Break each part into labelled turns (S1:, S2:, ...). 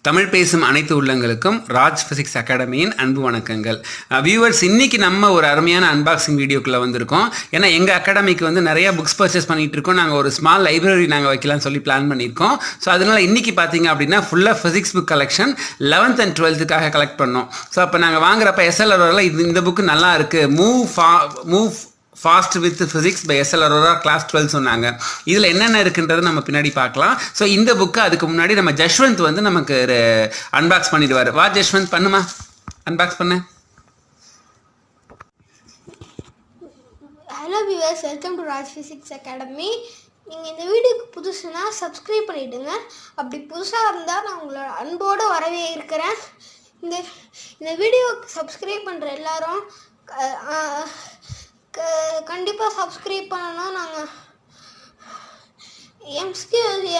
S1: தமிழ் பேசும் அனைத்து உள்ளங்களுக்கும் ராஜ் ஃபிசிக்ஸ் அகாடமியின் அன்பு வணக்கங்கள். வியூவர்ஸ், இன்னைக்கு நம்ம ஒரு அருமையான அன்பாக்சிங் வீடியோக்குள்ளே வந்திருக்கோம். ஏன்னா எங்கள் அகாடமிக்கு வந்து நிறைய புக்ஸ் பர்ச்சேஸ் பண்ணிகிட்டு இருக்கோம். நாங்கள் ஒரு ஸ்மால் லைப்ரரி நாங்கள் வைக்கலாம்னு சொல்லி பிளான் பண்ணியிருக்கோம். ஸோ அதனால் இன்றைக்கி பார்த்தீங்க அப்படின்னா ஃபுல்லாக physics book collection 11th and 12th collect பண்ணோம். ஸோ அப்போ நாங்கள் வாங்குறப்ப எஸ்எல்ஆர்ஓவில் இந்த புக்கு நல்லா இருக்குது, move fast with physics by S L Arora class 12 சொன்னாங்க. இதில் என்னென்ன இருக்குன்றது நம்ம பின்னாடி பார்க்கலாம். ஸோ இந்த புக்கை அதுக்கு முன்னாடி நம்ம ஜஷ்வந்த் வந்து நமக்கு அன்பாக்ஸ் பண்ணிடுவார். வா ஜஷ்வந்த், பண்ணுமா, அன்பாக்ஸ் பண்ண.
S2: Hello viewers, welcome to Raj physics academy. நீங்கள் இந்த வீடியோக்கு புதுசுனா சப்ஸ்கிரைப் பண்ணிவிடுங்க. அப்படி புதுசாக இருந்தால் நான் உங்களோட அன்போடு வரவே இருக்கிறேன். இந்த வீடியோக்கு சப்ஸ்கிரைப் பண்ணுற எல்லாரும் கண்டிப்பாக சப்ஸ்கிரைப் பண்ணணும். நாங்கள்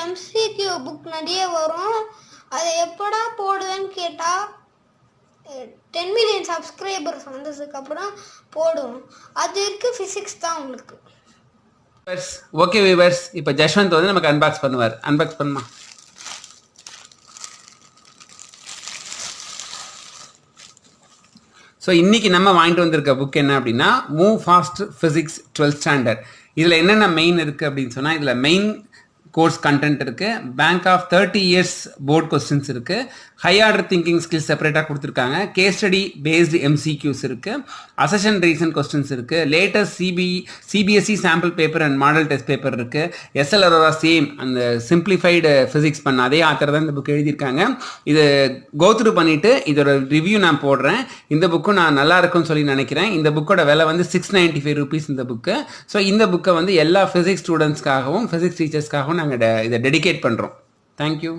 S2: MCQ புக் நிறைய வரும். அதை எப்படா போடுவேன்னு கேட்டால் 10 million சப்ஸ்கிரைபர்ஸ் வந்ததுக்கப்புறம் போடுவோம். அது இருக்குது, ஃபிசிக்ஸ் தான் உங்களுக்கு.
S1: ஓகே வியூவர்ஸ், இப்போ ஜஷ்வந்த் வந்து நமக்கு அன்பாக்ஸ் பண்ணுவார். அன்பாக்ஸ் பண்ணுமா. ஸோ இன்றைக்கி நம்ம வாங்கிட்டு வந்திருக்க புக் என்ன அப்படின்னா move fast physics 12th standard. இதில் என்னென்ன மெயின் இருக்குது அப்படின்னு சொன்னால், இதில் மெயின் கோர்ஸ் கண்டென்ட் இருக்குது, bank of 30 years board questions இருக்குது, ஹை ஆர்டர் திங்கிங் ஸ்கில்ஸ் செப்பரேட்டாக கொடுத்துருக்காங்க, கேஸ் ஸ்டடி பேஸ்டு MCQs இருக்குது, அசஷன் ரீசன் கொஸ்டின்ஸ் இருக்குது, latest CBSE sample paper and model test paper இருக்குது, எஸ்எல் அரோரா சேம் அந்த சிம்பிளிஃபைடு ஃபிசிக்ஸ் பண்ண அதே ஆத்தர் தான் இந்த புக் எழுதியிருக்காங்க. இது கோத்ரூ பண்ணிவிட்டு இதோட ரிவ்யூ நான் போடுறேன். இந்த புக்கும் நான் நல்லா இருக்குன்னு சொல்லி நினைக்கிறேன். இந்த புக்கோட விலை வந்து 695 rupees இந்த புக்கு. ஸோ இந்த புக்கை வந்து எல்லா ஃபிசிக்ஸ் ஸ்டூடெண்ட்ஸ்க்காகவும் ஃபிசிக்ஸ் டீச்சர்ஸ்க்காகவும் நாங்கள் இதை டெடிகேட் பண்ணுறோம். தேங்க்யூ.